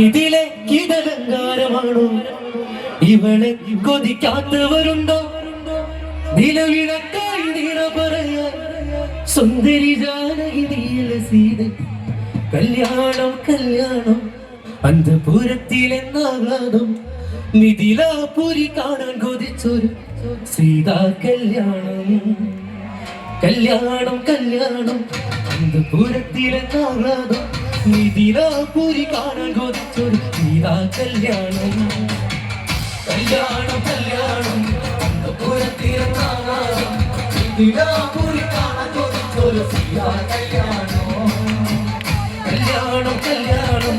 ഇതിലെ കിടലങ്കാരമാണോ ഇവളെ കൊതിക്കാത്തവരുണ്ടോ? നിലവിളക്കായി നിറ പറയാ സുന്ദരി ജാനകി നീല സീത. കല്യാണം കല്യാണം അന്തപുരത്തിലെന്നാകാതം മിഥിലാപുരി കാണാൻ കൊതിച്ചൊരു സീതാ കല്യാണം. കല്യാണം കല്യാണം അന്തപുരത്തിലെന്നാകാതം മിഥിലാപുരി കാണാൻ കൊതിച്ചൊരു സീതാ കല്യാണം. കല്യാണം കല്യാണം അന്തപുരത്തിലെന്നാകാതം മിഥിലാപുരി കാണാൻ കൊതിച്ചൊരു സീതാ കല്യാണം. കല്യാണം കല്യാണം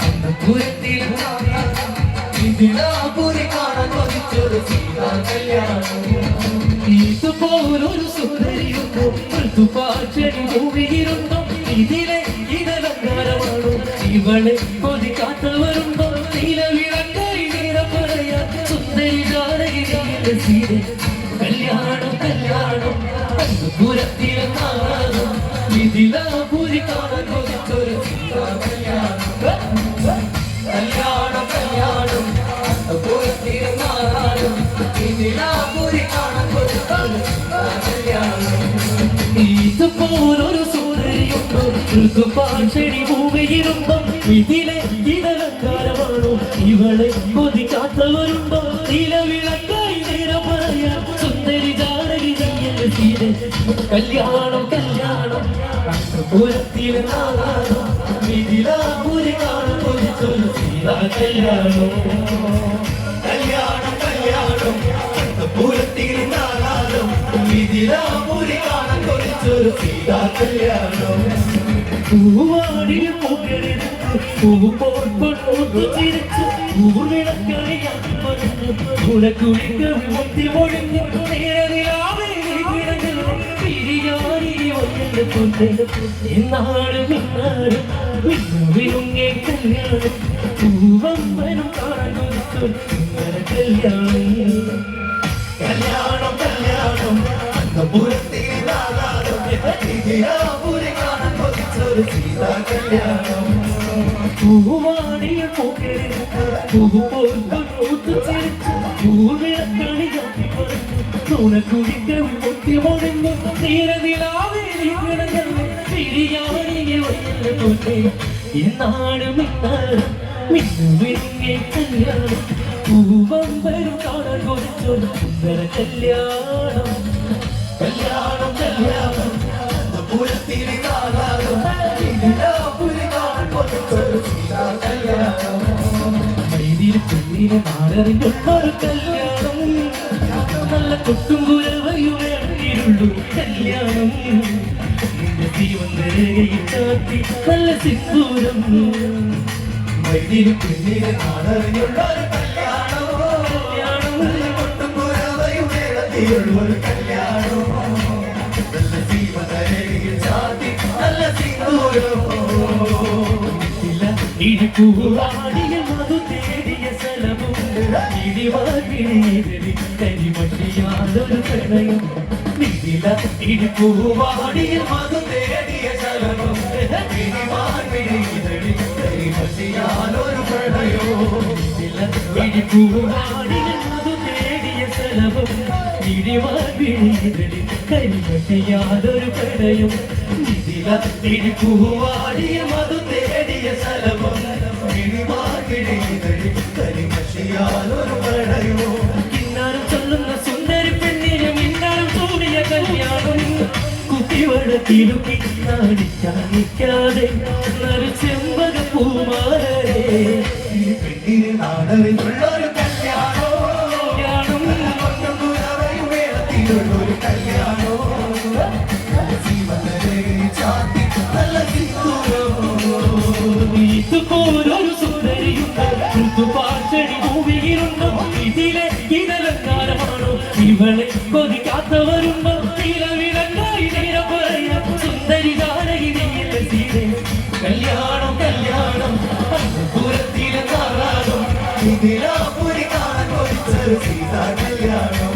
അന്തപുരത്തിലെന്നാകാതം മിഥിലാപുരി കാണാൻ കൊതിച്ചൊരു സീതാ കല്യാണം. ഇതുപോലൊരു സുന്ദരിയുണ്ടോ? ഋതുപാക്ഷരി ഭൂമിയിലുണ്ടോ? ഇതിലെ ഇതലങ്കാരമാണോ ഇവളെ കൊതിക്കാത്തവരുണ്ടോ? നിലവിളക്കായി നിറ പറയാ സുന്ദരി ജാനകി നീല സീത. കല്യാണം കല്യാണം അന്തപുരത്തിലെന്നാകാതം മിഥിലാപുരി കാണാൻ കൊതിച്ചൊരു സീതാ കല്യാണം. കല്യാണം കല്യാണം അന്തപുരത്തിലെന്നാകാതം മിഥിലാപുരി കാണാൻ കൊതിച്ചൊരു സീതാ കല്യാണം. ഇതുപോലൊരു സുന്ദരിയുണ്ടോ? ഋതുപാക്ഷരി ഭൂമിയിലുണ്ടോ? ഇതിലെ ഇതലങ്കാരമാണോ ഇവളെ കൊതിക്കാത്തവരുണ്ടോ? നിലവിളക്കായി നിറ പറയാ സുന്ദരി ജാനകി നീല സീത. കല്യാണം കല്യാണം അന്തപുരത്തിലെന്നാകാതം മിഥിലാപുരി കാണാൻ കൊതിച്ചൊരു സീതാ കല്യാണം. കല്യാണം കല്യാണം അന്തപുരത്തിലെന്നാകാതം മിഥിലാപുരി കാണാൻ കൊതിച്ചൊരു സീതാ കല്യാണം. പൂവാടിയ പൂക്കളെടുത്ത് പൂവുമ്പോൾ പൊട്ടു ചിരിച്ച് പൂർവിളക്കറിയാൻ പറഞ്ഞു കുളക്കുളിക്ക് വിമുക്തി പൊഴിഞ്ഞ് എന്നാണ് മിന്നാട് മിന്നുവിനുങ്ങേ കല്യാണം. പൂവമ്പനും കാണാൻ കൊതിച്ചൊരു കല്യാണം. കല്യാണം കല്യാണം അന്തപുരത്തിലെന്നാകാതം മിഥിലാപുരി കാണാൻ കൊതിച്ചൊരു സീതാ കല്യാണം. പൂവാടിയ പൂക്കളെടുത്ത് പൂവുമ്പോൾ പൊട്ടു ചിരിച്ച് പൂർവിളക്കറിയാൻ പറഞ്ഞു കുളക്കുളിക്ക് വിമുക്തി പൊഴിഞ്ഞ് എന്നാണ് മിന്നാട് മിന്നുവിനുങ്ങേ കല്യാണം. പൂവമ്പനും കാണാൻ കൊതിച്ചൊരു സുന്ദര കല്യാണം. കല്യാണം കല്യാണം അന്തപുരത്തിലെന്നാകാതം മിഥിലാപുരി കാണാൻ കൊതിച്ചൊരു സീതാ കല്യാണം. മൈതിരി പെണ്ണിനെ നാടറിഞ്ഞൊരു കല്യാണം. നല്ല കൊട്ടും കുരവയും വേണ്ടിയുള്ളൂ കല്യാണം. ചാത്തി നല്ല സിന്ദൂരം. മൈതിരി പെണ്ണിനെ നാടറിഞ്ഞൊരു കല്യാണം. നല്ല കൊട്ടും കുരവയും വേണ്ടിയുള്ളൊരു കല്യാണം. നല്ല ജീവനരയിൽ ചാത്തി നല്ല സിന്ദൂരം. ഇടിപ്പൂവാടിയ മധു തേടിയ സ്ഥലമുണ്ട്. ഇടിവാടിയിലൊരു കരിമട്ടിയാതൊരു പ്രണയം. ഇടിപ്പൂവാടിയ മധു തേടിയ സ്ഥലമുണ്ട്. ഇടിവാടിയിലൊരു കരിമട്ടിയാതൊരു പ്രണയം. ഇടിപ്പൂവാടിയ മധു തേടിയ സ്ഥലമുണ്ട്. ഇടിവാടിയിലൊരു കരിമട്ടിയാതൊരു പ്രണയം. ഇടിപ്പൂവാടിയ മധു തേടിയ സ്ഥലവും കിന്നാരം ചൊല്ലുന്ന സുന്ദരി പെണ്ണിന് മിന്നാരം ചൂടിയ കല്യാണം. കുട്ടിവളത്തിലുക്കി നാടിക്കാതെ ചെമ്പക പൂമാലേ പെണ്ണിന് നാടറിഞ്ഞുള്ളൊരു കല്യാണം. വേളത്തിലുള്ളൊരു കല്യാണം. ഇതുപോലൊരു സുന്ദരിയുണ്ടോ? ഋതുപാക്ഷരി ഭൂമിയിലുണ്ടോ? ഇതിലെ ഇതലങ്കാരമാണോ ഇവളെ കൊതിക്കാത്തവരുണ്ടോ? നിലവിളക്കായി നിറ പറയാ സുന്ദരി ജാനകി നീല സീത. കല്യാണം കല്യാണം അന്തപുരത്തിലെന്നാകാതം മിഥിലാപുരി കാണാൻ കൊതിച്ചൊരു സീതാ കല്യാണം.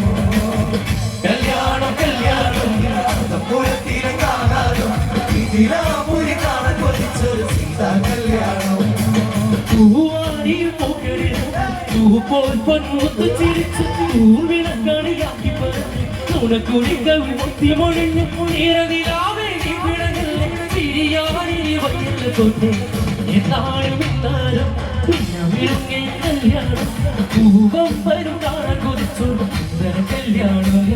കല്യാണം കല്യാണം അന്തപുരത്തിലെന്നാകാതം മിഥിലാപുരി കാണാൻ കൊതിച്ചൊരു സീതാ കല്യാണം. പോൽ പൊന്മുത്ത് ചിരിച്ച് ൂവിളക്കണിയാക്കി പറഞ്ഞ് നുണക്കുടി കവി മുത്തി മൊഴിഞ്ഞ് നിറനിലാവേ വിടങ്ങല്ലേ തിരിയാനി വയ്യല്ല തൊട്ട് എന്നാലും ഇന്നാലും വിഴുങ്ങേ കല്യാണം പൂവം വരും കാണാൻ കൊതിച്ചു കല്യാണം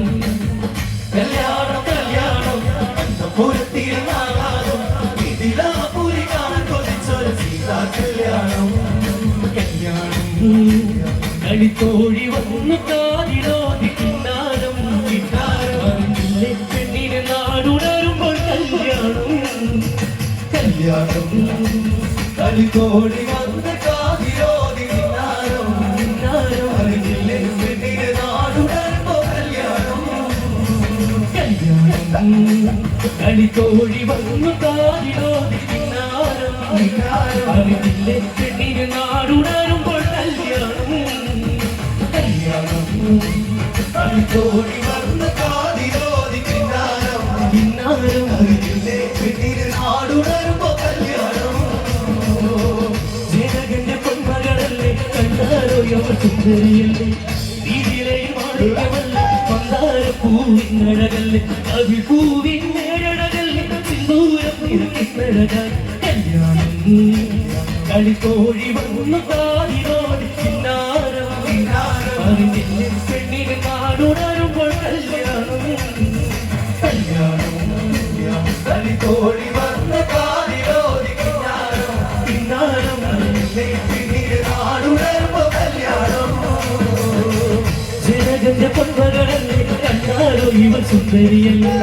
കല്യാണം കല്യാണം പൂരത്തിരുന്നാകാതും ഇതിലാപുരി കാണാൻ കൊതിച്ചൊരു സീതാ കല്യാണം കളിത്തോഴി വന്നു കാതിലോതി കിന്നാരം അറിഞ്ഞില്ലേ പെണ്ണിന് നാടുണരുമ്പോൾ കല്യാണം കല്യാണം കളിത്തോഴി വന്ന് കാതിലോതി കിന്നാരം അറിഞ്ഞില്ലേ പെണ്ണിന് നാടുണരുമ്പോൾ കല്യാണം കല്യാണം കളിത്തോഴി വന്നു കാതിലോതി കിന്നാരം അറിഞ്ഞില്ലേ പെണ്ണിന് നാടുണരുമ്പോൾ ോടി വന്ന് കാതിലോതി കിന്നാരം അറിഞ്ഞില്ലേ പെണ്ണിന് നാടുണരുമ്പോ കല്യാണം ജനകന്റെ പൊന്മകളല്ലേ കണ്ടാരോ അവർ സുന്ദരിയല്ലേ വീതിയിലെ മാളികമല്ലേ മന്ദാര പൂവിനഴകല്ലേ കവി പൂവിനഴകല്ലേ സിന്ദൂരം നിറക്കിനഴകാൻ കല്യാണം കളിത്തോഴി വന്നു കാതിലോടി കിന്നാരം അറിഞ്ഞില്ലേ പെണ്ണിന് നാടുണരുമ്പോൾ കല്യാണം കല്യാണം കളിത്തോഴി വന്ന് കാതിലോടി കിന്നാരം അറിഞ്ഞില്ലേ പെണ്ണിന് നാടുണരുമ്പോൾ കല്യാണം ജനകന്റെ പൊന്മകളല്ലേ കണ്ടാരോ ഇവർ സുന്ദരിയല്ലേ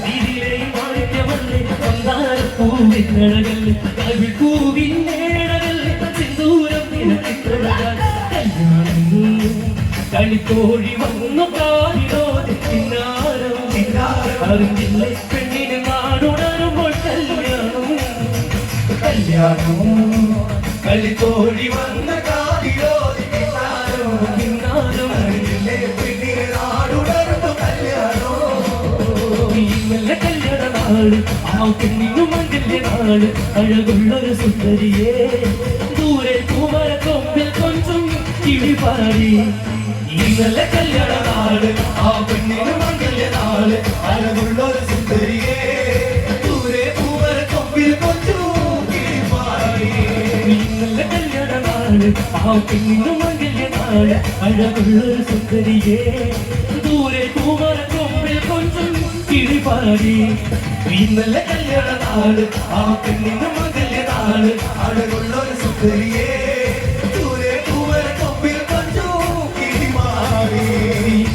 വീതിയിലെ മാണിക്യമല്ലേ മന്ദാര പൂവിനഴകല്ലേ കവി പൂവിനഴകല്ലേ സിന്ദൂരം നിറക്കിനഴകാൻ കല്യാണം കളിത്തോഴി വന്നു കാതിലോതി കിന്നാരം അറിഞ്ഞില്ലേ പെണ്ണിന് നാടുണരുമ്പോൾ കല്യാണം കല്യാണം കളിത്തോഴി വന്ന് കാതിലോതി കിന്നാരം അറിഞ്ഞില്ലേ പെണ്ണിന് നാടുണരുമ്പോൾ കല്യാണം നല്ല കല്യാണ നാട് ആ പെണ്ണിനു മംഗല്യ നാട് അഴകുള്ളൊരു സുന്ദരിയേ ദൂരെ പൂമര കൊമ്പിൽ കൊഞ്ചും കിളി പാടി നല്ല കല്യാണ നാട് ആ പെണ്ണിനു മംഗല്യ നാട് അഴകുള്ളൊരു സുന്ദരിയേ ദൂരെ പൂമര കൊമ്പിൽ കൊഞ്ചും കിളി പാടി നല്ല കല്യാണ നാട് ആ പെണ്ണിനു മംഗല്യ നാട് അഴകുള്ളൊരു സുന്ദരിയേ ദൂരെ പൂമര കൊമ്പിൽ കൊഞ്ചും കിളി പാടി നല്ല കല്യാണ നാട് ആ പെണ്ണിനു മംഗല്യ നാട് അഴകുള്ളൊരു സുന്ദരിയേ ദൂരെ പൂമര കൊമ്പിൽ കൊഞ്ചും കിളി പാടി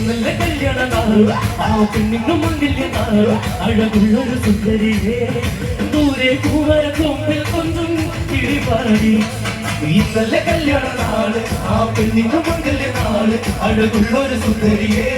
നല്ല കല്യാണ നാട് ആ പെണ്ണിനു മംഗല്യ നാട് അഴകുള്ളൊരു സുന്ദരിയേ ദൂരെ പൂമര കൊമ്പിൽ കൊഞ്ചും കിളി പാടി നല്ല കല്യാണ നാട് ആ പെണ്ണിനു മംഗല്യ നാട് അഴകുള്ളൊരു സുന്ദരിയേ